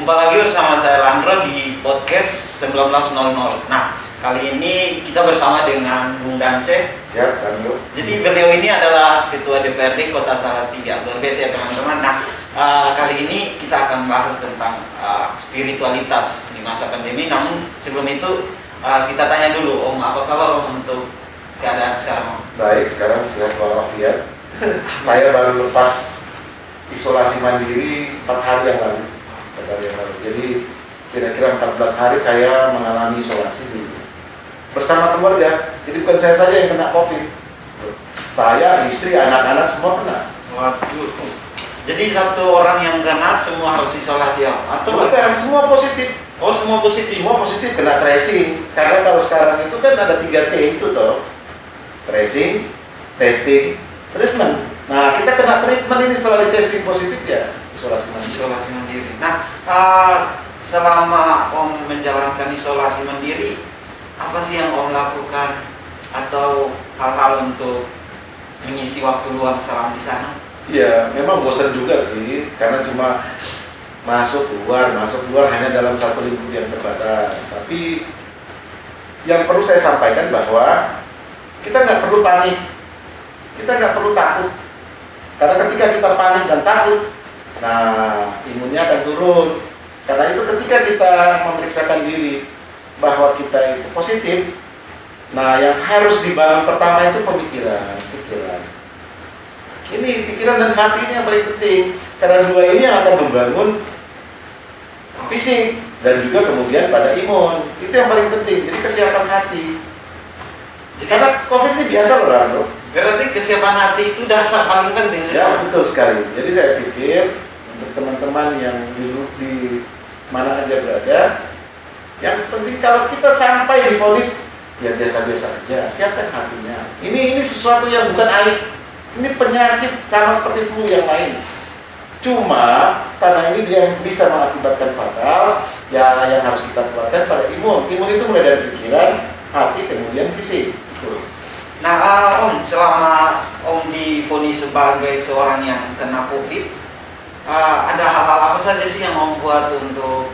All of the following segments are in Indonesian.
Jumpa lagi bersama saya Landro di podcast 1900. Nah, kali ini kita bersama dengan Bung Danse. Siap, Landro. Jadi beliau ini adalah Ketua DPRD Kota Salatiga. Luar biasa ya teman-teman. Nah, kali ini kita akan bahas tentang spiritualitas di masa pandemi. Namun sebelum itu kita tanya dulu, Om, apa kabar Om untuk keadaan sekarang, Om? Baik, sekarang sehat walafiat. Saya baru lepas isolasi mandiri 4 hari yang lalu. Jadi kira-kira 14 hari saya mengalami isolasi bersama keluarga. Jadi bukan saya saja yang kena COVID. Saya, istri, anak-anak semua kena. Waduh. Jadi satu orang yang kena semua harus isolasi, Om? Atau bukan, semua positif. Oh, semua positif. Semua positif kena tracing. Karena kalau sekarang itu kan ada 3T itu toh. Tracing, testing, treatment. Nah, kita kena treatment ini setelah di testing positif ya isolasi mandiri. Nah, selama Om menjalankan isolasi mandiri, apa sih yang Om lakukan atau hal-hal untuk mengisi waktu luang selama di sana? Ya, memang bosan juga sih, karena cuma masuk keluar hanya dalam satu lingkup yang terbatas. Tapi yang perlu saya sampaikan bahwa kita nggak perlu panik, kita nggak perlu takut. Karena ketika kita panik dan takut, nah imunnya akan turun. Karena itu ketika kita memeriksakan diri bahwa kita itu positif, nah yang harus dibangun pertama itu pikiran. Ini pikiran dan hati ini yang paling penting. Karena dua ini yang akan membangun fisik dan juga kemudian pada imun. Itu yang paling penting. Jadi kesiapan hati. Karena COVID ini biasa loh, Rando. Berarti kesiapan hati itu dasar paling penting. Ya, betul sekali. Jadi saya pikir untuk teman-teman yang di mana aja berada, yang penting kalau kita sampai di vonis, ya biasa-biasa aja. Siapkan hatinya. Ini sesuatu yang bukan aib. Ini penyakit sama seperti flu yang lain. Cuma karena ini dia bisa mengakibatkan fatal, ya yang harus kita kuatkan pada imun. Imun itu mulai dari pikiran, hati, kemudian fisik. Nah, Om, selama Om divonis sebagai seorang yang kena COVID, ada hal-hal apa saja sih yang Om buat untuk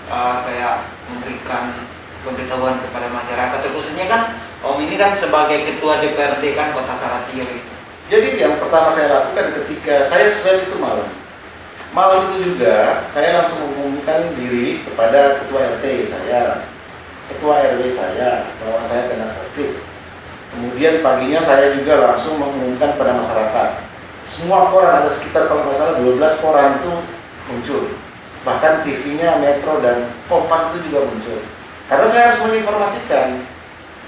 kayak memberikan pemberitahuan kepada masyarakat? Terkhususnya kan Om ini kan sebagai Ketua DPRD kan Kota Salatiga gitu. Jadi yang pertama saya lakukan ketika saya swab itu malam itu juga saya langsung mengumumkan diri kepada Ketua RT saya, Ketua RW saya bahwa saya kena COVID. Kemudian paginya saya juga langsung mengumumkan pada masyarakat. Semua koran, ada sekitar kalau nggak salah 12 koran itu muncul. Bahkan TV-nya Metro dan Kompas itu juga muncul. Karena saya harus menginformasikan.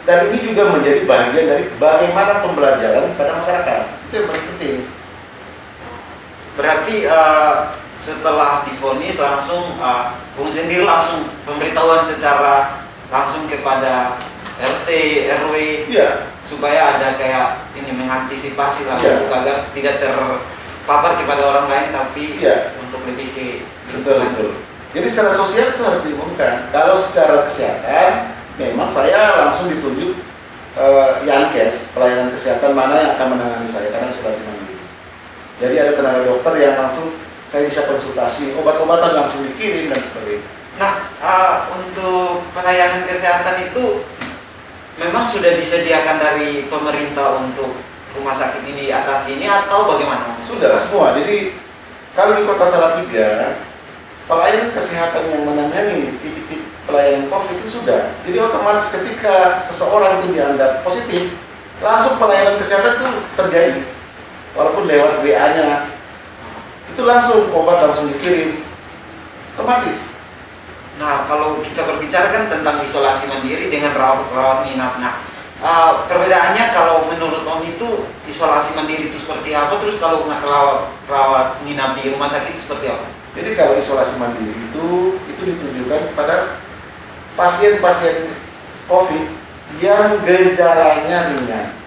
Dan ini juga menjadi bagian dari bagaimana pembelajaran pada masyarakat. Itu yang paling penting. Berarti setelah divonis langsung Bung sendiri langsung pemberitahuan secara langsung kepada RT, RW, ya, supaya ada kayak ini mengantisipasi lah ya, untuk agar tidak terpapar kepada orang lain, tapi ya, untuk lebih ke betul. Jadi secara sosial itu harus diumumkan. Kalau secara kesehatan, memang saya langsung ditunjuk Yankes, pelayanan kesehatan mana yang akan menangani saya karena isolasi mandiri. Jadi ada tenaga dokter yang langsung saya bisa konsultasi, obat-obatan langsung dikirim dan sebagainya. Nah, untuk pelayanan kesehatan itu memang sudah disediakan dari pemerintah untuk rumah sakit ini di atas ini atau bagaimana? Sudah semua. Jadi kalau di Kota Salatiga, pelayanan kesehatan yang menangani titik-titik pelayanan COVID itu sudah. Jadi otomatis ketika seseorang itu dianggap positif, langsung pelayanan kesehatan itu terjadi. Walaupun lewat WA-nya, itu langsung obat langsung dikirim, otomatis. Nah, kalau kita berbicara kan tentang isolasi mandiri dengan rawat inap. Nah, perbedaannya kalau menurut Om itu isolasi mandiri itu seperti apa? Terus kalau rawat inap di rumah sakit seperti apa? Jadi kalau isolasi mandiri itu ditujukan kepada pasien-pasien COVID yang gejalanya ringan.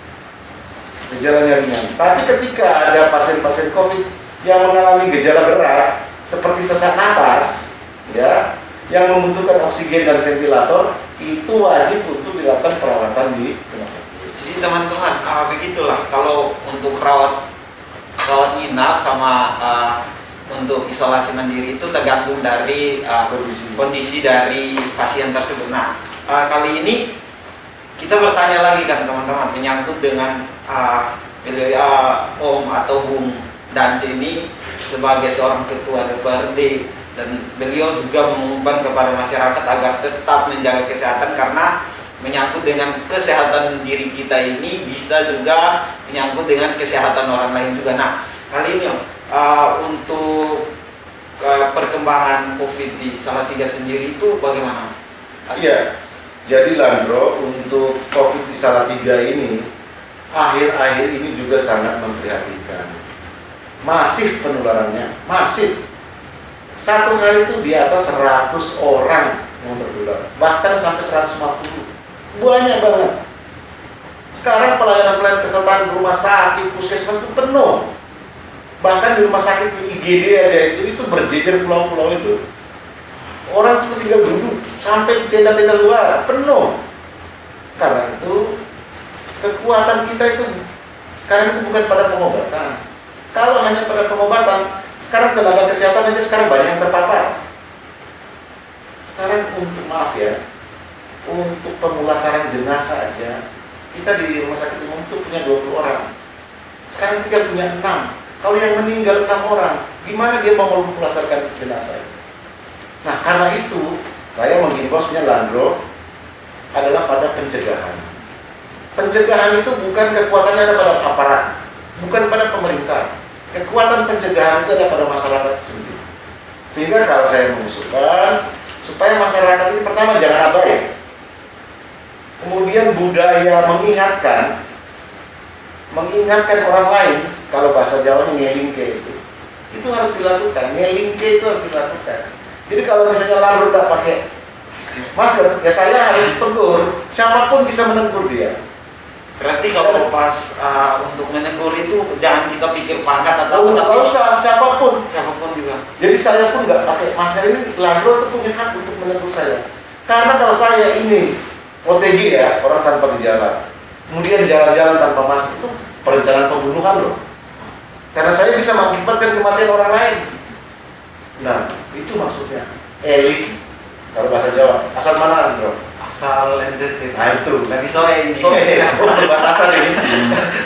Tapi ketika ada pasien-pasien COVID yang mengalami gejala berat seperti sesak napas, ya, yang membutuhkan oksigen dan ventilator, itu wajib untuk dilakukan perawatan di rumah sakit. Jadi teman-teman, begitulah kalau untuk rawat inap sama untuk isolasi mandiri itu tergantung dari kondisi dari pasien tersebut. Nah, kali ini kita bertanya lagi kan teman-teman menyangkut dengan Om atau Bung Dance ini sebagai seorang ketua DPRD, dan beliau juga mengumumkan kepada masyarakat agar tetap menjaga kesehatan karena menyangkut dengan kesehatan diri kita ini bisa juga menyangkut dengan kesehatan orang lain juga. Nah, kali ini untuk perkembangan COVID di Salatiga sendiri itu bagaimana? Iya, jadi Landro, untuk COVID di Salatiga ini akhir-akhir ini juga sangat memprihatinkan. Masif penularannya, masif. Satu hari itu di atas 100 orang yang tertular, bahkan sampai 150. Banyak banget. Sekarang pelayanan kesehatan di rumah sakit, puskesmas itu penuh. Bahkan di rumah sakit IGD aja itu berjejer pulau-pulau itu. Orang itu tinggal duduk sampai di tenda-tenda luar, penuh. Karena itu kekuatan kita itu sekarang itu bukan pada pengobatan. Kalau hanya pada pengobatan, sekarang tenaga kesehatan aja sekarang banyak yang terpapar. Sekarang untuk untuk pemulasaran jenazah aja, kita di rumah sakit umum itu punya 20 orang. Sekarang kita punya 6. Kalau yang meninggal 6 orang, gimana dia mau memulasarkan jenazah? Nah, karena itu saya menghimbau sebenarnya Landro adalah pada pencegahan. Pencegahan itu bukan kekuatannya ada pada aparat, bukan pada pemerintah. Kekuatan pencegahan itu ada pada masyarakat sendiri. Sehingga kalau saya mengusulkan supaya masyarakat ini pertama jangan abai. Kemudian budaya mengingatkan orang lain, kalau bahasa Jawanya ngelingke itu harus dilakukan. Ngelingke itu harus dilakukan. Jadi kalau misalnya Landro tidak pakai masker, ya saya harus tegur. Siapapun bisa menegur dia. Berarti kalau pas untuk menegur itu jangan kita pikir pangkat atau nggak usah, siapapun juga. Jadi saya pun nggak pakai masker ini, Landro itu punya hak untuk menegur saya. Karena kalau saya ini OTG ya, orang tanpa gejala, kemudian jalan-jalan tanpa masker, itu perencanaan pembunuhan loh. Karena saya bisa mengakibatkan kematian orang lain. Nah, itu maksudnya elit kalau bahasa Jawa. Asal mana Landro? Asal NTT. Nah itu lagi soe ini. Perbatasan ini.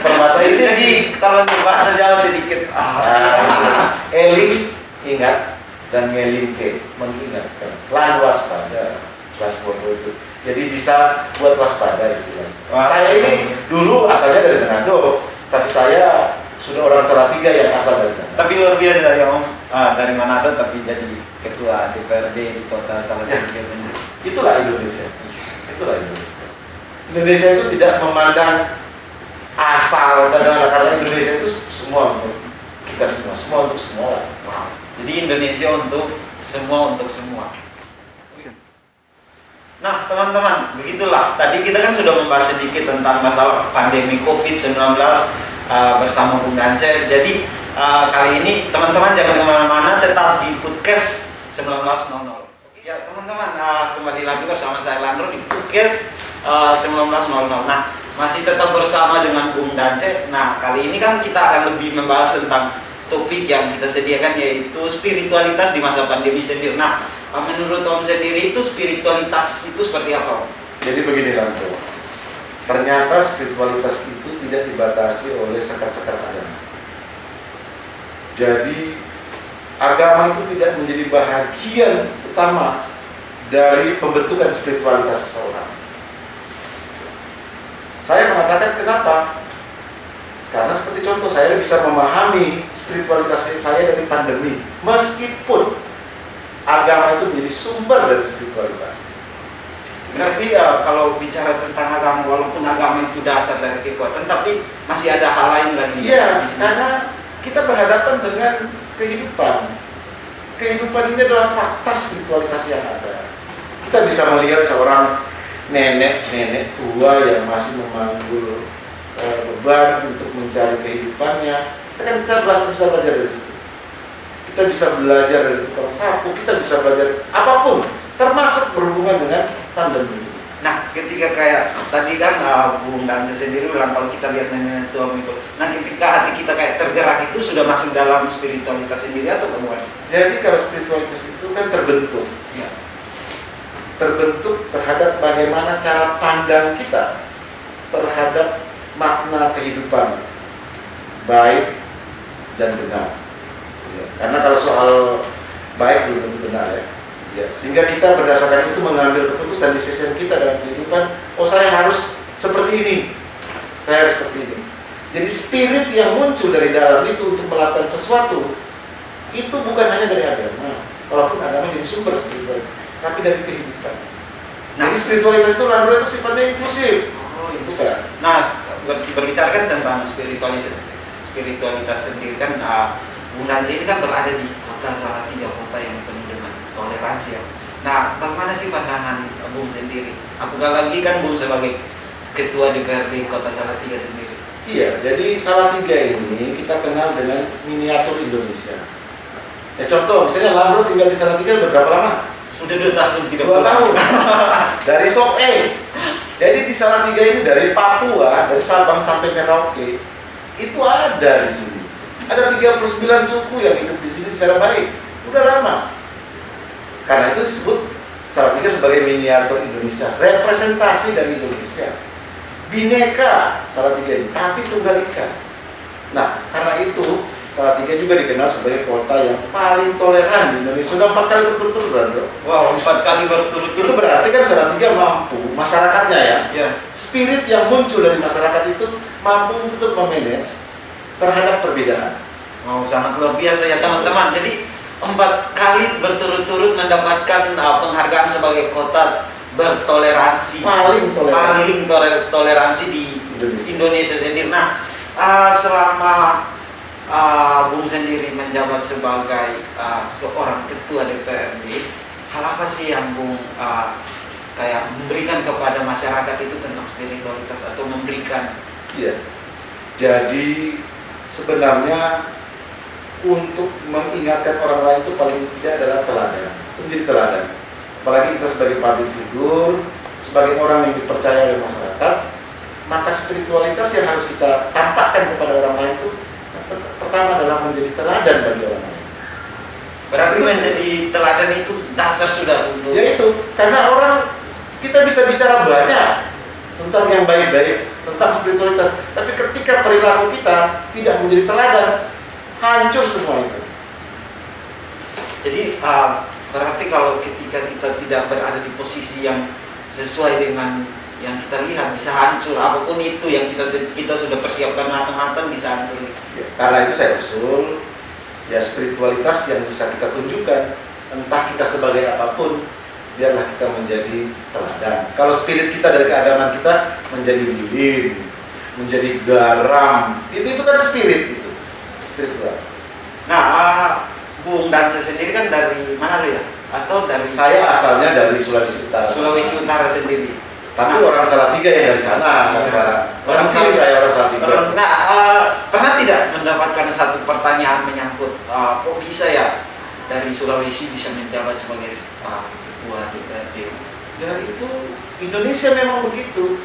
Perbatasan ini. Jadi kalau bahasa Jawa sedikit. Eling ingat dan ngelingke mengingatkan. Lan waspada, waspada itu. Jadi bisa buat waspada istilahnya. Saya ini dulu asalnya dari Manado, tapi saya sudah orang Salatiga yang asal dari sana. Tapi luar biasa ya Om, dari Manado tapi jadi ketua DPRD di kota Salatiga sendiri. Itulah Indonesia. Itulah Indonesia. Indonesia itu tidak memandang asal dan karena Indonesia itu semua untuk kita semua untuk semua. Wow. Jadi Indonesia untuk semua. Nah teman-teman, begitulah. Tadi kita kan sudah membahas sedikit tentang masalah pandemi COVID-19 bersama Bung Dance. Jadi kali ini teman-teman jangan kemana-mana, tetap di Podcast 1900. Ya teman-teman, kembali lagi bersama saya Landro di Podcast 1900. Nah, masih tetap bersama dengan Bung Dance. Nah, kali ini kan kita akan lebih membahas tentang topik yang kita sediakan, yaitu spiritualitas di masa pandemi sendiri. Nah, menurut Om sendiri itu spiritualitas itu seperti apa? Jadi begini Landro, ternyata spiritualitas itu tidak dibatasi oleh sekat-sekat agama. Jadi agama itu tidak menjadi bahagian utama dari pembentukan spiritualitas seseorang. Saya mengatakan kenapa? Karena seperti contoh, saya bisa memahami spiritualitas saya dari pandemi, meskipun agama itu menjadi sumber dari spiritualitas. Berarti kalau bicara tentang agama, walaupun agama itu dasar dari kekuatan, tapi masih ada hal lain lagi. Iya, karena kita berhadapan dengan kehidupan. Kehidupan ini adalah fakta spiritualitas yang ada. Kita bisa melihat seorang nenek tua yang masih memanggul beban untuk mencari kehidupannya. Kita kan bisa belajar dari situ. Kita bisa belajar dari tukang sapu, kita bisa belajar apapun, termasuk berhubungan dengan pandemi. Nah, ketika kayak tadi kan Bung Dansa sendiri bilang kalau kita lihat nenek tua mikul. Nah, ketika hati kita kayak tergerak itu sudah masuk dalam spiritualitas sendiri atau kemudian? Jadi kalau spiritualitas itu kan terbentuk, Ya. terbentuk terhadap bagaimana cara pandang kita terhadap makna kehidupan baik dan benar. Ya. Karena kalau soal baik belum tentu benar ya. Ya, sehingga kita berdasarkan itu mengambil keputusan di sisi kita dalam kehidupan. Oh, saya harus seperti ini, saya harus seperti ini. Jadi spirit yang muncul dari dalam itu untuk melakukan sesuatu itu bukan hanya dari agama, walaupun agama jadi sumber spiritual, tapi dari kehidupan. Jadi spiritualitas itu lalu itu sifatnya inklusif. Oh, itu Bukan. Nah, berbicara kan tentang spiritualitas sendiri kan, Bung Dansa ini kan berada di kota Salatiga, kota yang penuh dengan toleransi ya. Nah, bagaimana sih pandangan Bung sendiri? Apakah lagi kan Bung sebagai ketua DPRD Kota Salatiga sendiri? Iya, jadi Salatiga ini kita kenal dengan miniatur Indonesia. Ya contoh, misalnya Landro tinggal di Salatiga berapa lama? Sudah 2 tahun tidak 2 pulang. tahun. Dari Soke. Jadi di Salatiga ini dari Papua, dari Sabang sampai Merauke, itu ada di sini. Ada 39 suku yang hidup di sini secara baik. Udah lama. Karena itu disebut Salatiga sebagai miniatur Indonesia, representasi dari Indonesia. Bineka Salatiga ini, tapi tunggal ika. Nah, karena itu Salatiga juga dikenal sebagai kota yang paling toleran di Indonesia. Sudah 4 kali berturut-turut, Bro. Wow, 4 kali berturut-turut. Itu berarti kan Salatiga mampu, masyarakatnya ya, Ya. spirit yang muncul dari masyarakat itu mampu untuk memanage terhadap perbedaan. Oh, sangat luar biasa ya teman-teman. Jadi 4 kali berturut-turut mendapatkan penghargaan sebagai kota bertoleransi, Paling toleran. toleransi di Indonesia. Indonesia sendiri. Nah, selama Bung sendiri menjabat sebagai seorang ketua DPRD, hal apa sih yang Bung kayak memberikan kepada masyarakat itu tentang spiritualitas atau memberikan? Iya. Jadi sebenarnya untuk mengingatkan orang lain itu paling tidak adalah teladan, menjadi teladan. Apalagi kita sebagai public figure, sebagai orang yang dipercaya oleh masyarakat, maka spiritualitas yang harus kita tampakkan kepada orang lain itu pertama adalah menjadi teladan bagi orang lain. Berarti Terus, menjadi teladan itu dasar sudah untuk. Ya itu, karena orang kita bisa bicara banyak tentang yang baik-baik, tentang spiritualitas, tapi ketika perilaku kita tidak menjadi teladan, hancur semua itu. Jadi berarti kalau ketika kita tidak berada di posisi yang sesuai dengan yang kita lihat, bisa hancur apapun itu yang kita sudah persiapkan matang-matang, bisa hancur. Ya, karena itu saya usul ya spiritualitas yang bisa kita tunjukkan, entah kita sebagai apapun, biarlah kita menjadi teladan. Kalau spirit kita dari keagamaan kita menjadi lilin, menjadi garam, itu kan spirit itu, spiritual. Nah, Bung Dansa sendiri kan dari mana lu ya? Atau dari Saya asalnya dari Sulawesi Utara. Sulawesi Utara sendiri. Tapi orang Salatiga yang dari sana, Iya. Orang sini saya orang Salatiga. Nah, pernah tidak mendapatkan satu pertanyaan menyangkut kok bisa ya dari Sulawesi bisa menjabat sebagai ketua DPRD? Ya itu Indonesia memang begitu.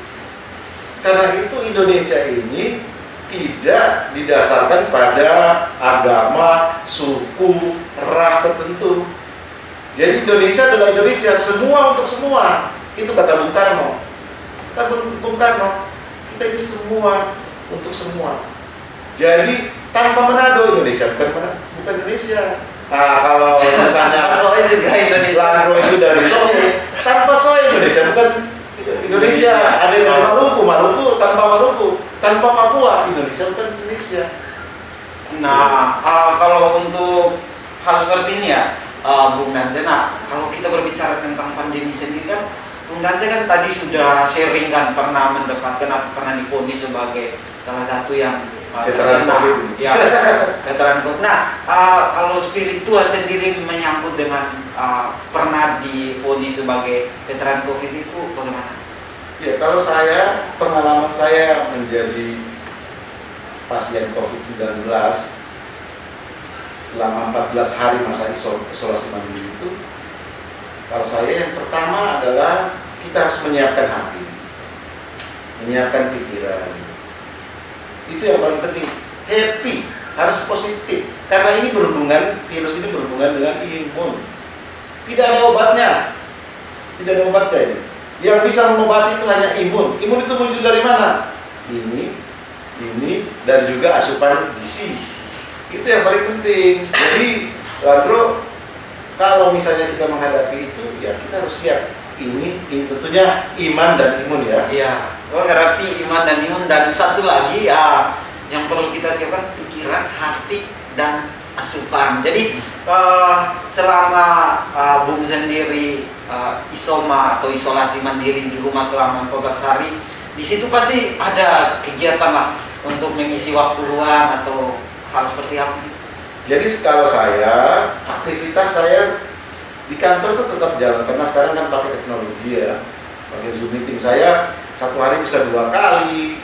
Karena itu Indonesia ini tidak didasarkan pada agama, suku, ras tertentu. Jadi Indonesia adalah Indonesia, semua untuk semua. Itu kata Bung Karno. Kata Bung Karno, kita ini semua untuk semua. Jadi tanpa Manado Indonesia bukan Indonesia. Nah, kalau misalnya Soalnya juga Indonesia. Landro itu dari Soe, tanpa Soe Indonesia bukan Indonesia. Ada yang dari Maluku tanpa Maluku, tanpa Papua Indonesia bukan Indonesia. Nah, kalau untuk hal seperti ini ya, Bung Dansa, nah, kalau kita berbicara tentang pandemi sendiri kan, Bung Dansa kan tadi sudah sharing kan pernah mendapatkan atau pernah divonis sebagai salah satu yang Veteran terkena, COVID. ya, veteran COVID. Nah, kalau spiritual sendiri menyangkut dengan pernah divonis sebagai veteran COVID itu bagaimana? Ya, kalau saya, pengalaman saya menjadi pasien COVID-19 selama 14 hari masa isolasi mandiri itu, kalau saya yang pertama adalah kita harus menyiapkan hati, menyiapkan pikiran. Itu yang paling penting. Happy, harus positif. Karena ini virus ini berhubungan dengan imun. Tidak ada obatnya. Tidak ada obatnya ini. Yang bisa mengobati itu hanya imun. Imun itu muncul dari mana? Ini, dan juga asupan gizi. Itu yang paling penting. Jadi, Landro, kalau misalnya kita menghadapi itu, ya kita harus siap. Ini tentunya iman dan imun ya. Iya. Berarti iman dan imun, dan satu lagi ya yang perlu kita siapkan pikiran, hati, dan asupan. Jadi selama Bung sendiri isoma atau isolasi mandiri di rumah selama 14 hari, di situ pasti ada kegiatan lah untuk mengisi waktu luang atau hal seperti apa. Jadi kalau aktivitas saya di kantor itu tetap jalan, karena sekarang kan pakai teknologi ya, pakai Zoom meeting. Saya satu hari bisa 2 kali.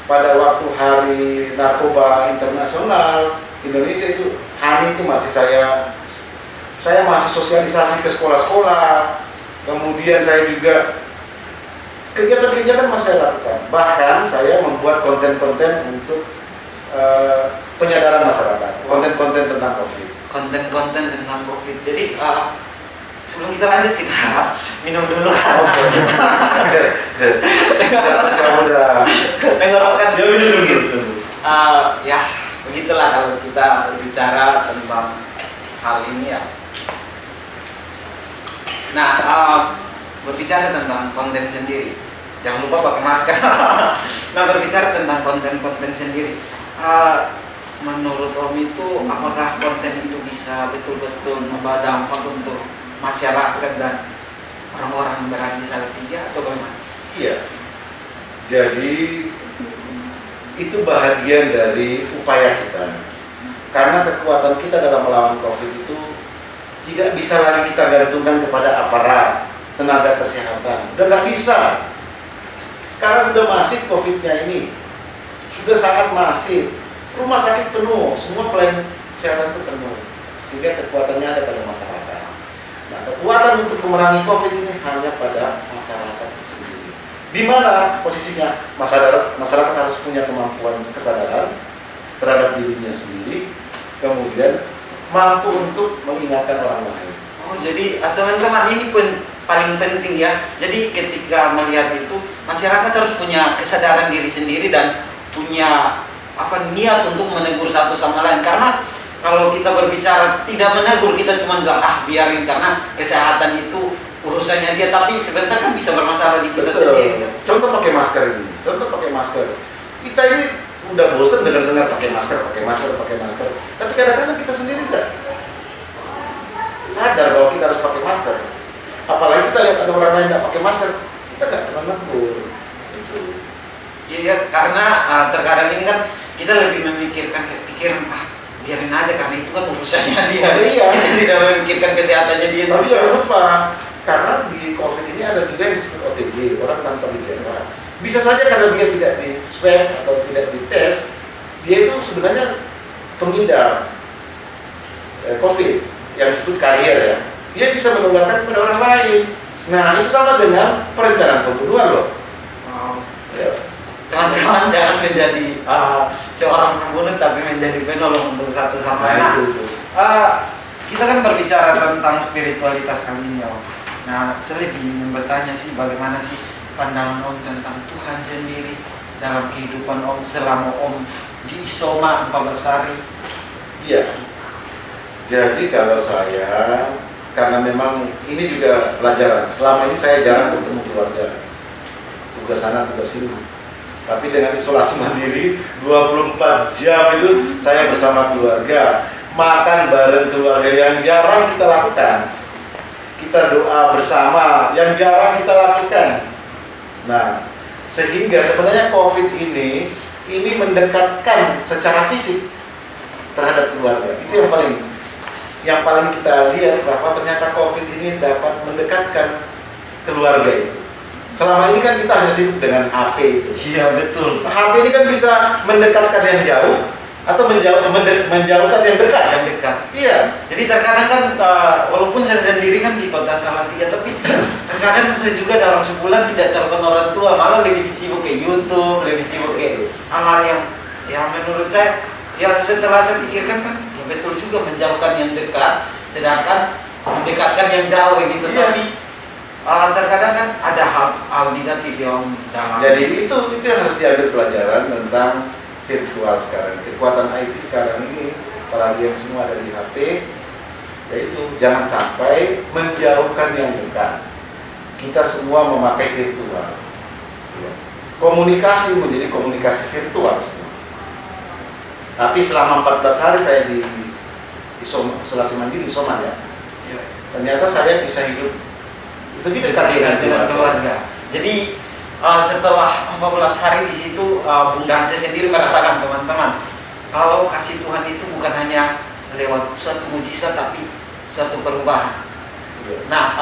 Pada waktu hari narkoba internasional Indonesia itu, hari itu masih saya masih sosialisasi ke sekolah-sekolah. Kemudian saya juga kegiatan-kegiatan masih saya lakukan. Bahkan saya membuat konten-konten untuk penyadaran masyarakat, konten-konten tentang COVID. Konten-konten tentang COVID. Jadi sebelum kita lanjut, kita minum dulu kan. Kamu udah tenggorokan ya, minum. Ya begitulah kalau kita berbicara tentang hal ini ya. Nah, berbicara tentang konten sendiri, jangan lupa pakai masker. Nah, berbicara tentang konten-konten sendiri, menurut Om itu apakah konten itu bisa betul-betul membawa dampak untuk masyarakat dan orang-orang yang berada di Salatiga atau bagaimana? Iya. Jadi itu bahagian dari upaya kita. Karena kekuatan kita dalam melawan COVID itu tidak bisa lagi kita gantungkan kepada aparat, tenaga kesehatan. Udah nggak bisa. Sekarang udah masif COVID-nya ini. Sudah sangat masif. Rumah sakit penuh, semua pelayanan kesehatan itu penuh. Sehingga kekuatannya ada pada masyarakat. Nah, kekuatan untuk memerangi COVID ini hanya pada masyarakat sendiri. Di mana posisinya masyarakat harus punya kemampuan kesadaran terhadap dirinya sendiri, kemudian mampu untuk mengingatkan orang lain. Oh, jadi teman-teman, ini pun paling penting ya. Jadi ketika melihat itu, masyarakat harus punya kesadaran diri sendiri dan punya niat untuk menegur satu sama lain. Karena kalau kita berbicara tidak menegur, kita cuma bilang biarin karena kesehatan itu urusannya dia, tapi sebentar kan bisa bermasalah di kita sendiri. Contoh pakai masker ini. Kita ini udah bosan dengar pakai masker. Tapi kadang-kadang kita sendiri enggak sadar bahwa kita harus pakai masker. Apalagi kita lihat ada orang lain nggak pakai masker, kita nggak pernah negur. Iya, karena terkadang ini kan kita lebih memikirkan biarin aja karena itu kan urusannya dia. Iya. Kita tidak memikirkan kesehatannya dia. Tapi jangan lupa, karena di COVID ini ada juga yang disebut OTG, orang tanpa gejala. Bisa saja karena dia tidak di swab atau tidak dites, dia itu sebenarnya pengidap COVID yang disebut karier ya. Dia bisa menularkan kepada orang lain. Nah, itu sama dengan perencanaan pembunuhan loh. Ya. Teman-teman jangan menjadi seorang pembunuh, tapi menjadi penolong untuk satu sama lain. Kita kan berbicara tentang spiritualitas kali ini, Om. Nah, saya lebih ingin bertanya sih, bagaimana sih pandangan Om tentang Tuhan sendiri dalam kehidupan Om selama Om di Isoma 14 hari? Iya. Jadi kalau saya, karena memang ini juga pelajaran. Selama ini saya jarang bertemu keluarga. Tugas sana, tugas sini. Tapi dengan isolasi mandiri 24 jam itu saya bersama keluarga, makan bareng keluarga yang jarang kita lakukan. Kita doa bersama yang jarang kita lakukan. Nah, sehingga sebenarnya COVID ini mendekatkan secara fisik terhadap keluarga. Itu yang paling kita lihat, bahwa ternyata COVID ini dapat mendekatkan keluarga itu. Selama ini kan kita hanya sibuk dengan HP itu. Iya, betul. HP ini kan bisa mendekatkan yang jauh, atau menjauhkan yang dekat. Yang dekat. Iya. Jadi terkadang kan walaupun saya sendiri kan di kota Salatiga, tapi terkadang saya juga dalam sebulan tidak telepon orang tua, malah lebih sibuk ke YouTube, lebih sibuk ke hal-hal yang menurut saya ya setelah saya pikirkan kan ya betul juga menjauhkan yang dekat, sedangkan mendekatkan yang jauh gitu. Iya. Tapi terkadang kan ada hal negatif yang dalam. Jadi itu yang harus diambil pelajaran tentang virtual sekarang, kekuatan IT sekarang ini, apalagi yang semua ada di HP, yaitu jangan sampai menjauhkan yang dekat. Kita semua memakai virtual. Ya. Komunikasi menjadi komunikasi virtual semua. Tapi selama 14 hari saya di isolasi mandiri, isoman ya, ternyata saya bisa hidup itu dekat dengan keluarga. Jadi setelah 14 hari di situ, Bung Dance sendiri merasakan teman-teman, kalau kasih Tuhan itu bukan hanya lewat suatu mujizat tapi suatu perubahan. Nah,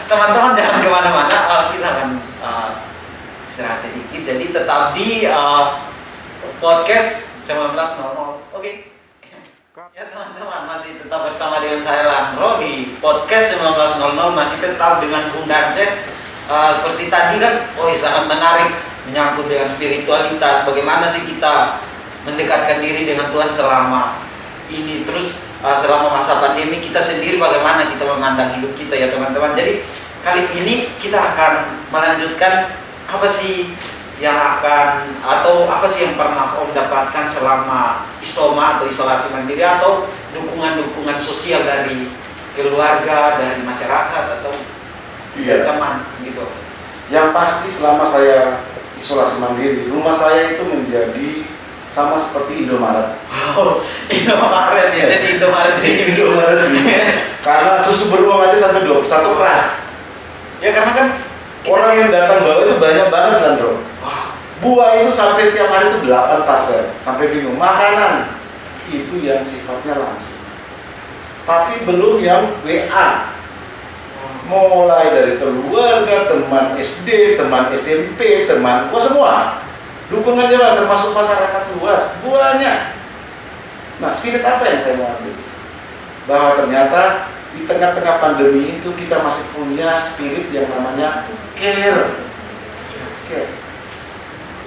teman-teman jangan kemana-mana, kita akan istirahat sedikit. Jadi tetap di podcast 19.00. Oke. Ya teman-teman, masih tetap bersama dengan saya Landro di podcast 19.00, masih tetap dengan Bung Dance. Seperti tadi kan, sangat menarik menyangkut dengan spiritualitas. Bagaimana sih kita mendekatkan diri dengan Tuhan selama ini, terus selama masa pandemi kita sendiri bagaimana kita memandang hidup kita ya teman-teman. Jadi kali ini kita akan melanjutkan apa sih yang akan atau apa sih yang pernah Om dapatkan selama isoma atau isolasi mandiri, atau dukungan-dukungan sosial dari keluarga, dari masyarakat atau teman gitu. Yang pasti selama saya isolasi mandiri, rumah saya itu menjadi sama seperti Indomaret. Oh, Indomaret ya. Jadi Indomaret Karena susu beruang aja sampai 21 keran. Ya karena kan orang yang datang bawa itu banyak banget kan, Bro. Buah itu sampai tiap hari itu 8 parcel, sampai bingung. Makanan itu yang sifatnya langsung. Tapi belum yang WA. Mulai dari keluarga, teman SD, teman SMP, teman semua. Dukungannya termasuk masyarakat luas, buahnya. Nah, spirit apa yang saya mau ambil? Bahwa ternyata di tengah-tengah pandemi itu kita masih punya spirit yang namanya care.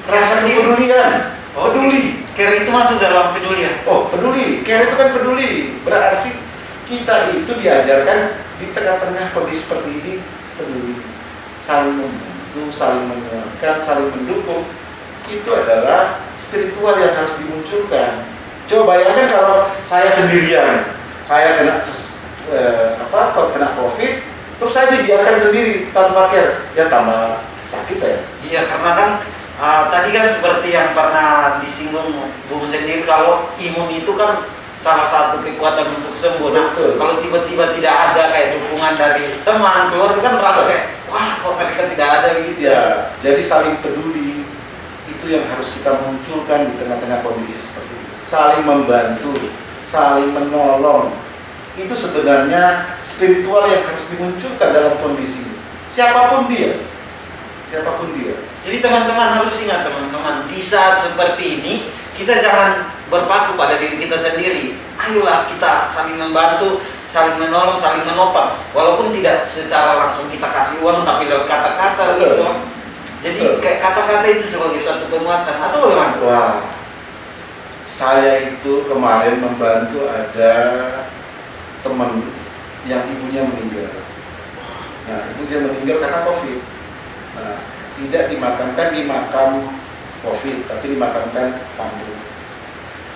Rasa kepedulian. Peduli. Care itu masuk dalam peduli ya? Oh, peduli. Care itu kan peduli. Berarti kita itu diajarkan di tengah-tengah kondisi seperti ini peduli, saling membantu, saling menguatkan, saling mendukung. Itu adalah spiritual yang harus dimunculkan. Coba bayangkan kalau saya sendirian, saya kena kena COVID, terus saya dibiarkan sendiri tanpa care, ya tambah sakit saya. Iya, karena kan tadi kan seperti yang pernah disinggung Bung sendiri, kalau imun itu kan salah satu kekuatan untuk sembuh. Nah, kalau tiba-tiba tidak ada kayak dukungan dari teman, keluarga kan merasa kayak wah kok mereka tidak ada gitu ya. Jadi saling peduli itu yang harus kita munculkan di tengah-tengah kondisi seperti ini. Saling membantu, saling menolong. Itu sebenarnya spiritual yang harus dimunculkan dalam kondisi ini. Siapapun dia. Jadi teman-teman harus ingat teman-teman, di saat seperti ini kita jangan berpaku pada diri kita sendiri. Ayolah kita saling membantu, saling menolong, saling menopang. Walaupun tidak secara langsung kita kasih uang, tapi lewat kata-kata gitu. Jadi kayak kata-kata itu sebagai suatu penguatan atau bagaimana? Wah, saya itu kemarin membantu ada teman yang ibunya meninggal. Nah, ibunya meninggal karena COVID. Nah, tidak dimakamkan di makam COVID, tapi dimakamkan panggung.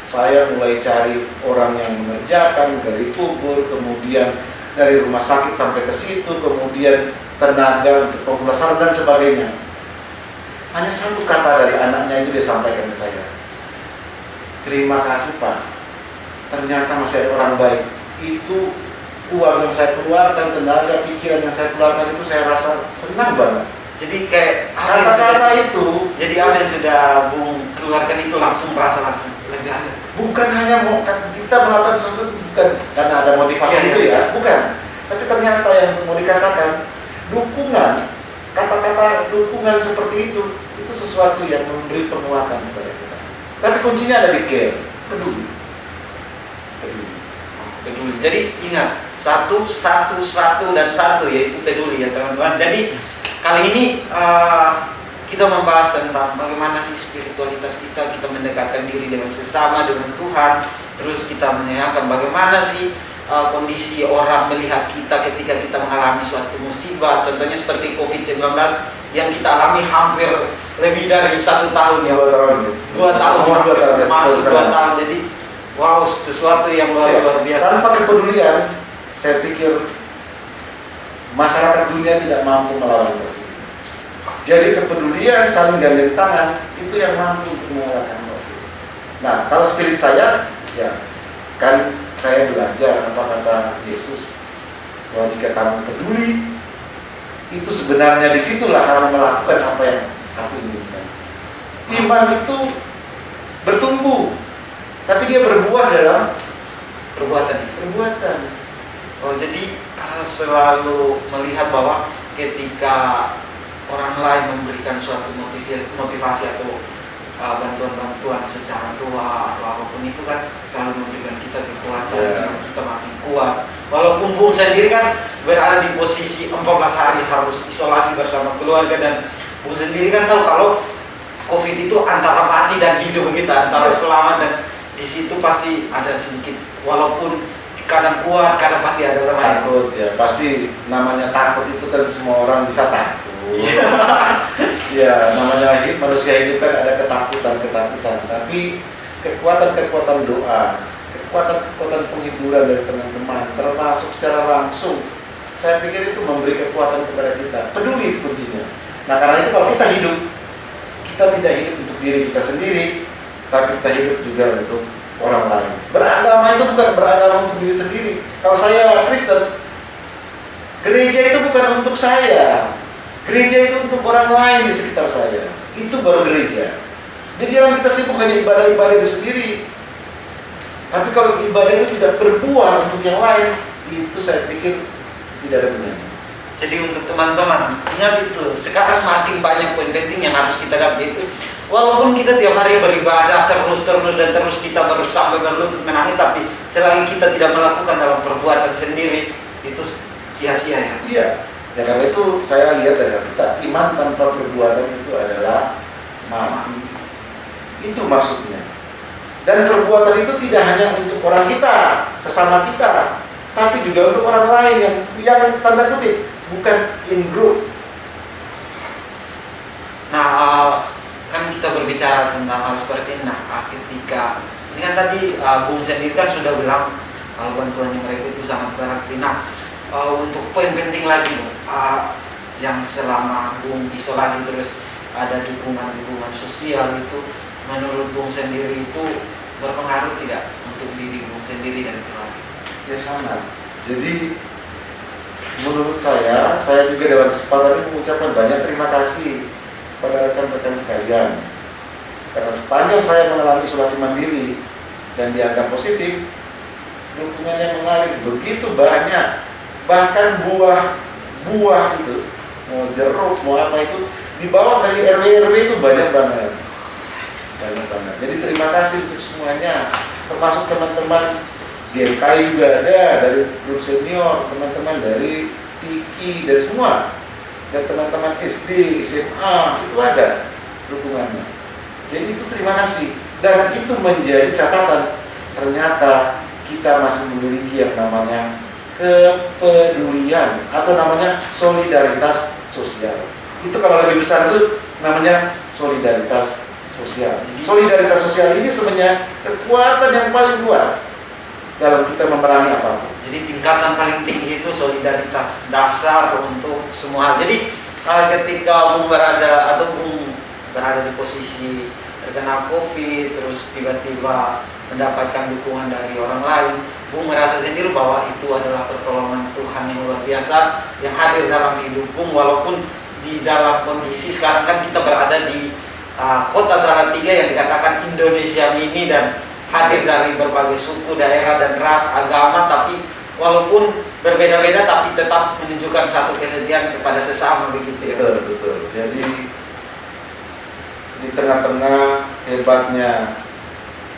Saya mulai cari orang yang mengerjakan dari kubur, kemudian dari rumah sakit sampai ke situ, kemudian tenaga untuk pemulasaran dan sebagainya. Hanya satu kata dari anaknya itu dia sampaikan ke saya. Terima kasih Pak. Ternyata masih ada orang baik. Itu uang yang saya keluarkan, tenaga, pikiran yang saya keluarkan itu saya rasa senang banget. Jadi kayak kata-kata itu, jadi apa yang sudah Bung keluarkan itu langsung merasa langsung lega. Bukan hanya mau kita melakukan sesuatu bukan karena ada motivasi itu ya, bukan. Tapi ternyata yang mau dikatakan dukungan, kata-kata dukungan seperti itu sesuatu yang memberi penguatan kepada kita. Tapi kuncinya ada di care, peduli. Peduli. Jadi ingat, satu, dan satu, yaitu peduli ya teman-teman. Jadi kali ini kita membahas tentang bagaimana sih spiritualitas kita mendekatkan diri dengan sesama, dengan Tuhan. Terus kita menanyakan bagaimana sih kondisi orang melihat kita ketika kita mengalami suatu musibah. Contohnya seperti COVID-19 yang kita alami hampir lebih dari 1 tahun ya. 2 tahun. 2 tahun, masuk 2 tahun. Jadi wow, sesuatu yang luar biasa. Tanpa kepedulian, saya pikir masyarakat dunia tidak mampu melawan COVID. Jadi kepedulian, saling gandeng tangan, itu yang mampu untuk mengalahkan COVID. Nah, kalau spirit saya, ya kan saya belajar apa kata Yesus, bahwa jika kamu peduli, itu sebenarnya disitulah kamu melakukan apa yang aku inginkan. Iman itu bertumbuh, tapi dia berbuah dalam perbuatan. Oh, jadi selalu melihat bahwa ketika orang lain memberikan suatu motivasi atau bantuan-bantuan secara doa atau apapun itu kan selalu memberikan kita kekuatan, kita makin kuat. Walaupun Bung sendiri kan berada di posisi 14 hari harus isolasi bersama keluarga, dan Bung sendiri kan tahu kalau COVID itu antara mati dan hidup kita, antara selamat, dan di situ pasti ada sedikit, walaupun kadang kuat, kadang pasti ada orang takut ya, pasti namanya takut itu kan semua orang bisa takut. Ya, namanya manusia hidup kan ada ketakutan, tapi kekuatan doa, kekuatan penghiburan dari teman-teman, termasuk secara langsung, saya pikir itu memberi kekuatan kepada kita. Peduli itu kuncinya. Nah, karena itu kalau kita hidup, kita tidak hidup untuk diri kita sendiri, tapi kita hidup juga untuk orang lain. Beragama itu bukan beragama untuk diri sendiri. Kalau saya Kristen, gereja itu bukan untuk saya. Gereja itu untuk orang lain di sekitar saya. Itu baru gereja. Jadi jangan kita sibuk hanya ibadah-ibadah di sendiri. Tapi kalau ibadah itu tidak berbuah untuk yang lain, itu saya pikir tidak ada gunanya. Jadi untuk teman-teman, ingat itu, sekarang makin banyak poin penting yang harus kita dapat, itu walaupun kita tiap hari beribadah terus dan terus kita baru sampai berlutut menangis, tapi selagi kita tidak melakukan dalam perbuatan sendiri, itu sia-sia ya. Iya. Ya karena itu saya lihat dari kita, iman tanpa perbuatan itu adalah mati. Itu maksudnya. Dan perbuatan itu tidak hanya untuk orang kita, sesama kita, tapi juga untuk orang lain yang tanda kutip bukan in group. Nah, kan kita berbicara tentang hal seperti ini. Nah, ketika ini kan tadi Bung sendiri kan sudah bilang kalau bantuannya mereka itu sangat berarti. Nah, untuk poin penting lagi, yang selama Bung isolasi terus ada dukungan sosial itu, menurut Bung sendiri itu berpengaruh tidak untuk diri Bung sendiri dan keluarga? Ya sangat. Jadi menurut saya juga dalam kesempatan ini mengucapkan banyak terima kasih pada rekan-rekan sekalian. Karena sepanjang saya mengalami isolasi mandiri dan dianggap positif, dukungannya mengalir begitu banyak. Bahkan buah itu, mau jeruk, mau apa itu, dibawa dari RW itu banyak banget. Jadi terima kasih untuk semuanya, termasuk teman-teman GMKI juga ada, dari grup senior, teman-teman dari PIKI, dari semua, dan teman-teman SD, SMA, itu ada dukungannya. Jadi itu terima kasih, dan itu menjadi catatan, ternyata kita masih memiliki yang namanya kepedulian atau namanya solidaritas sosial. Itu kalau lebih besar itu namanya solidaritas sosial. Solidaritas sosial ini sebenarnya kekuatan yang paling kuat dalam kita memerangi apapun. Jadi tingkatan paling tinggi itu solidaritas, dasar untuk semua. Jadi ketika Bung berada di posisi terkena COVID, terus tiba-tiba mendapatkan dukungan dari orang lain, Bung merasa sendiri bahwa itu adalah pertolongan Tuhan yang luar biasa yang hadir dalam hidup Bung, walaupun di dalam kondisi sekarang kan kita berada di kota Salatiga yang dikatakan Indonesia mini dan hadir dari berbagai suku, daerah, dan ras, agama, tapi walaupun berbeda-beda tapi tetap menunjukkan satu kesetiaan kepada sesama, begitu ya. Betul. Jadi di tengah-tengah hebatnya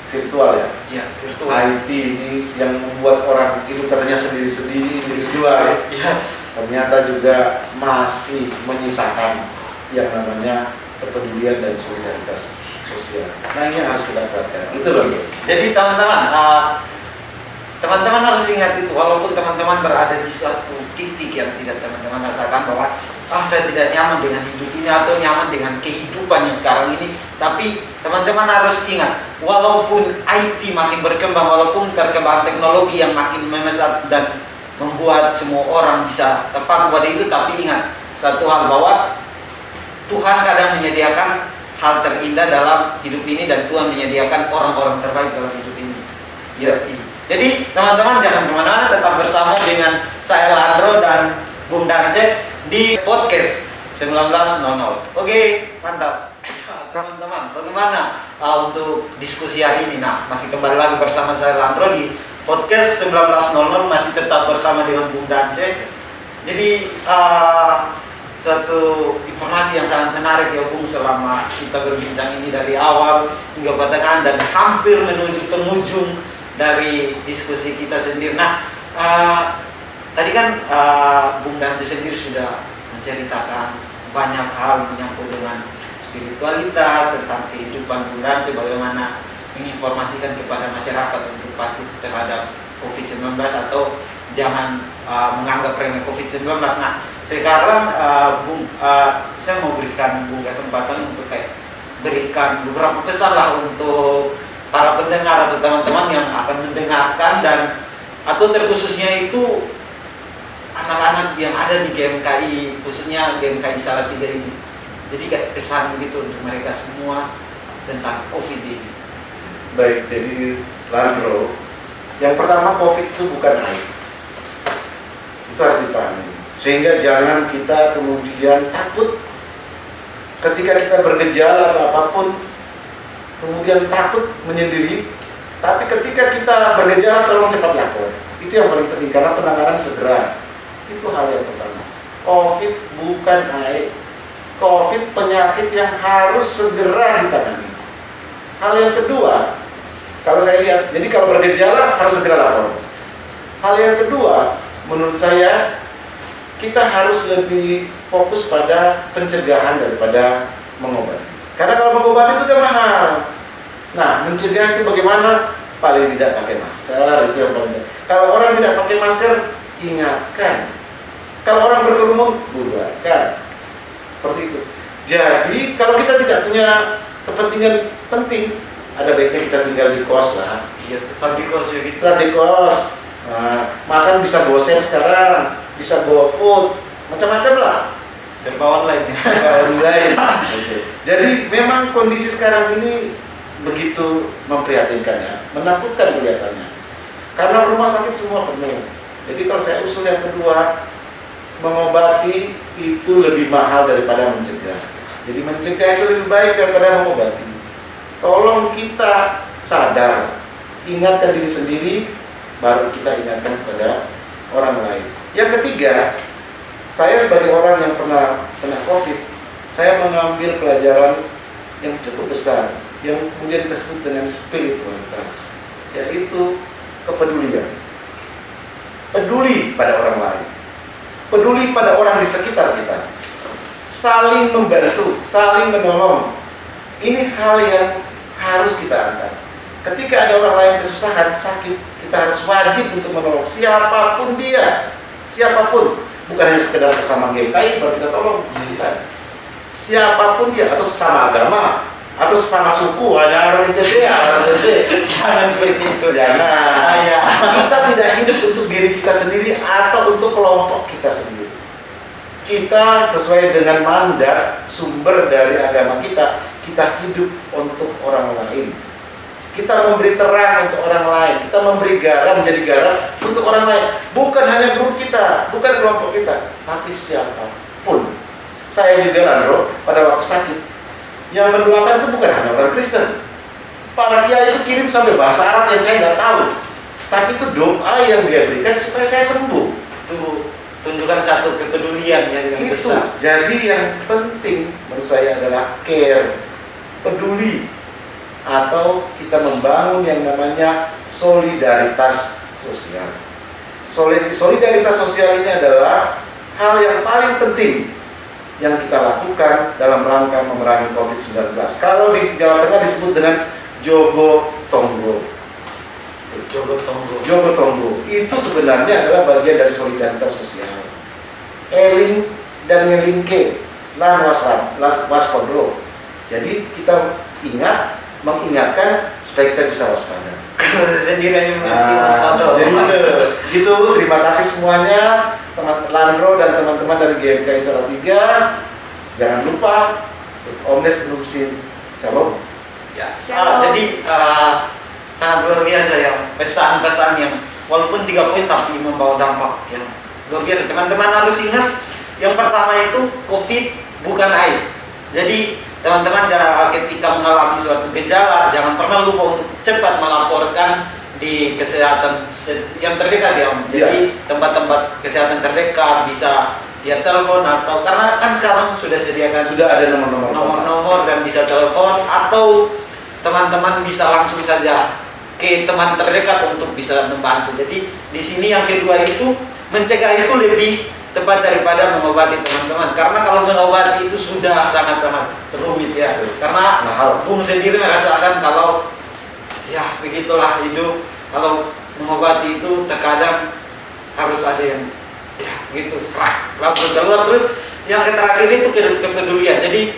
virtual ya. Iya, virtual. IT ini yang membuat orang hidup katanya sendiri-sendiri, individual. Iya. Ternyata juga masih menyisakan yang namanya kepedulian dan solidaritas sosial. Nah ini yang harus kita perhatikan. Itu loh. Jadi teman-teman, teman-teman harus ingat itu, walaupun teman-teman berada di suatu titik yang tidak teman-teman rasakan bahwa saya tidak nyaman dengan hidup ini atau nyaman dengan kehidupan yang sekarang ini, tapi teman-teman harus ingat, walaupun IT makin berkembang, walaupun perkembangan teknologi yang makin memesat dan membuat semua orang bisa tepat kepada itu, tapi ingat satu hal, bahwa Tuhan kadang menyediakan hal terindah dalam hidup ini, dan Tuhan menyediakan orang-orang terbaik dalam hidup ini. Ya. Jadi teman-teman jangan kemana-mana, tetap bersama dengan saya Landro dan Bung Dance di podcast 1900. Oke, mantap. Teman-teman, bagaimana untuk diskusi hari ini? Nah, masih kembali lagi bersama saya Landro di podcast 1900, masih tetap bersama dengan Bung Dance. Jadi suatu informasi yang sangat menarik ya Bung, selama kita berbincang ini dari awal hingga pertengahan dan hampir menuju penghujung dari diskusi kita sendiri. Nah, tadi kan Bung Dante sendiri sudah menceritakan banyak hal menyangkut dengan spiritualitas, tentang kehidupan Bung Dante, bagaimana menginformasikan kepada masyarakat untuk patuh terhadap COVID-19 atau jangan menganggap remeh COVID-19. Nah, sekarang Bung, saya mau berikan Bung kesempatan untuk berikan beberapa pesan lah untuk para pendengar atau teman-teman yang akan mendengarkan, dan atau terkhususnya itu anak-anak yang ada di GMKI, khususnya GMKI Salatiga ini. Jadi kayak pesan gitu untuk mereka semua tentang COVID ini. Baik, jadi Landro, yang pertama COVID itu bukan aib. Itu harus dipahami. Sehingga jangan kita kemudian takut ketika kita bergejala atau apapun, kemudian takut menyendiri. Tapi ketika kita bergejala, tolong cepat lapor. Itu yang paling penting, karena penanganan segera. Itu hal yang pertama. COVID bukan aib. COVID penyakit yang harus segera ditangani. Hal yang kedua, kalau saya lihat, jadi kalau bergejala harus segera lapor. Hal yang kedua, menurut saya, kita harus lebih fokus pada pencegahan daripada mengobati. Karena kalau mengobati itu udah mahal. Nah, mencegah itu bagaimana? Paling tidak pakai masker, itu yang paling penting. Kalau orang tidak pakai masker, ingatkan. Kalau orang berkerumun, bubarkan. Seperti itu. Jadi, kalau kita tidak punya kepentingan penting, ada baiknya kita tinggal di kos lah. Iya, tetap di kos ya gitu. Tetap di kos. Nah, makan bisa gosen sekarang, bisa bawa food, macam-macam lah. Serba online ya. Online. Jadi memang kondisi sekarang ini begitu memprihatinkan ya, menakutkan kelihatannya. Karena rumah sakit semua penuh. Jadi kalau saya usul yang kedua, mengobati itu lebih mahal daripada mencegah. Jadi mencegah itu lebih baik daripada mengobati. Tolong kita sadar, ingatkan diri sendiri, baru kita ingatkan kepada orang lain. Yang ketiga, saya sebagai orang yang pernah kena COVID, saya mengambil pelajaran yang cukup besar, yang kemudian disebut dengan spiritualitas, yaitu kepedulian. Peduli pada orang lain, peduli pada orang di sekitar kita, saling membantu, saling menolong. Ini hal yang harus kita angkat. Ketika ada orang lain kesusahan, sakit, kita harus wajib untuk menolong siapapun dia, siapapun, bukan hanya sekedar sesama GMKI baru kita tolong, bukan. Siapapun dia, atau sesama agama, atau sesama suku, hanya orang NTT, Jangan seperti itu. Jangan. Ya. Kita tidak hidup untuk diri kita sendiri atau untuk kelompok kita sendiri. Kita sesuai dengan mandat sumber dari agama kita hidup untuk orang lain. Kita memberi terang untuk orang lain, kita memberi garam, menjadi garam untuk orang lain. Bukan hanya grup kita, bukan kelompok kita, tapi siapapun. Saya juga Landro, pada waktu sakit, yang mendoakan itu bukan hanya orang Kristen. Para kiai itu kirim sampai bahasa Arab yang saya nggak tahu. Tapi itu doa yang dia berikan supaya saya sembuh. Itu tunjukkan satu kepedulian yang Itu. besar. Jadi yang penting menurut saya adalah care, peduli. atau kita membangun yang namanya solidaritas sosial. Solidaritas sosial ini adalah hal yang paling penting yang kita lakukan dalam rangka memerangi COVID-19. Kalau di Jawa Tengah disebut dengan Jogo Tonggo. Jogo Tonggo itu sebenarnya adalah bagian dari solidaritas sosial. Eling dan ngelingke lan waspodo. Jadi kita mengingatkan supaya kita bisa waspada. Kalau saya sendiri yang mengerti waspodo. Jadi gitu, terima kasih semuanya teman Landro dan teman-teman dari GMKI Salatiga. Jangan lupa Omnes Unum Sin. Shalom. Ya. Shalom. Jadi sangat luar biasa ya pesan-pesan yang walaupun 3 poin tapi membawa dampak yang luar biasa. Teman-teman harus ingat yang pertama itu COVID bukan aib. Jadi teman-teman jangan ketika mengalami suatu gejala jangan pernah lupa untuk cepat melaporkan di kesehatan yang terdekat ya Om. Jadi tempat-tempat kesehatan terdekat bisa via telepon atau karena kan sekarang sudah sediakan Sudah ada nomor-nomor dan bisa telepon atau teman-teman bisa langsung saja ke teman terdekat untuk bisa membantu. Jadi di sini yang kedua itu mencegah itu lebih tepat daripada mengobati teman-teman. Karena kalau mengobati itu sudah sangat-sangat rumit ya. Karena Bung sendiri merasakan kalau ya begitulah hidup. Kalau mengobati itu terkadang harus ada yang ya gitu serah langsung keluar. Terus yang terakhir itu kepedulian. Jadi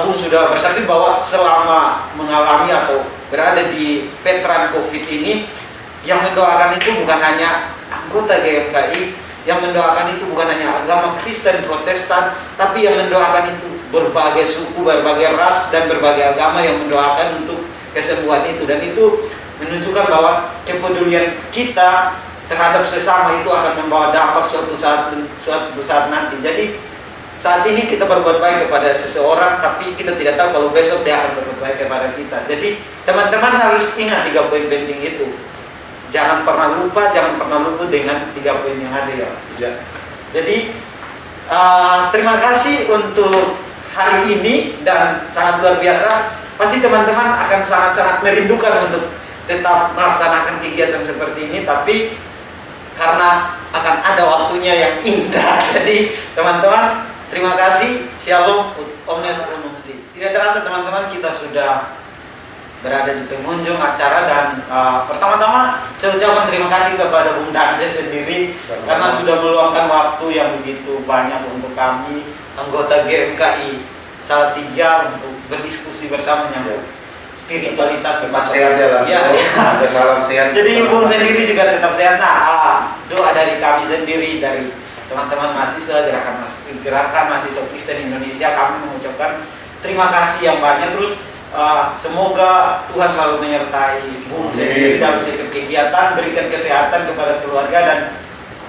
Bung sudah bersaksi bahwa selama mengalami atau berada di veteran COVID ini, yang mendoakan itu bukan hanya anggota GMKI, yang mendoakan itu bukan hanya agama Kristen, Protestan, tapi yang mendoakan itu berbagai suku, berbagai ras, dan berbagai agama yang mendoakan untuk kesembuhan itu. Dan itu menunjukkan bahwa kepedulian kita terhadap sesama itu akan membawa dampak suatu saat nanti. Jadi saat ini kita berbuat baik kepada seseorang, tapi kita tidak tahu kalau besok dia akan berbuat baik kepada kita. Jadi teman-teman harus ingat 3 poin penting itu. Jangan pernah lupa dengan 3 poin yang ada ya. Jadi terima kasih untuk hari ini dan sangat luar biasa. Pasti teman-teman akan sangat-sangat merindukan untuk tetap melaksanakan kegiatan seperti ini, tapi karena akan ada waktunya yang indah. Jadi teman-teman terima kasih. Shalom Omnes Unum Sin. Tidak terasa teman-teman kita sudah berada di penghujung acara dan pertama-tama saya ucapkan terima kasih kepada Bung Dance sendiri karena sudah meluangkan waktu yang begitu banyak untuk kami anggota GMKI Salatiga untuk berdiskusi bersama menyambut spiritualitas tetap sehat ya lah. Ya, ada salam sehat. Jadi Bung sendiri juga tetap sehat. Nah, doa dari kami sendiri dari teman-teman mahasiswa gerakan mahasiswa Kristen Indonesia, kami mengucapkan terima kasih yang banyak. Terus semoga Tuhan selalu menyertai Bung sendiri dalam setiap kegiatan, berikan kesehatan kepada keluarga dan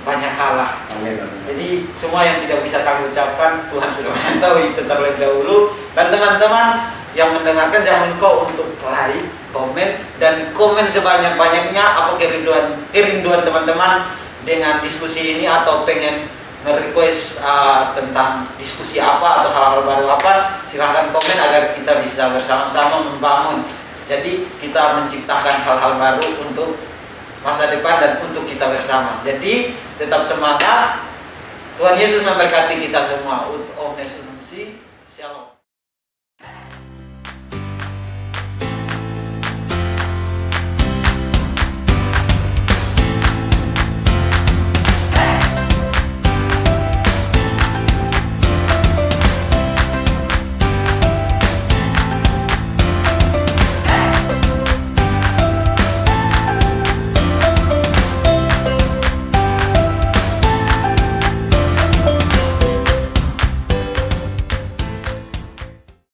banyak kalah. Amin. Jadi semua yang tidak bisa kami ucapkan Tuhan sudah mengetahui itu terlebih dahulu. Dan teman-teman yang mendengarkan jangan lupa untuk like, komen sebanyak-banyaknya apa kerinduan teman-teman dengan diskusi ini atau pengen nge-request tentang diskusi apa atau hal-hal baru apa, silahkan komen agar kita bisa bersama-sama membangun. Jadi kita menciptakan hal-hal baru untuk masa depan dan untuk kita bersama. Jadi tetap semangat. Tuhan Yesus memberkati kita semua. Omnes Unum Sin. Shalom.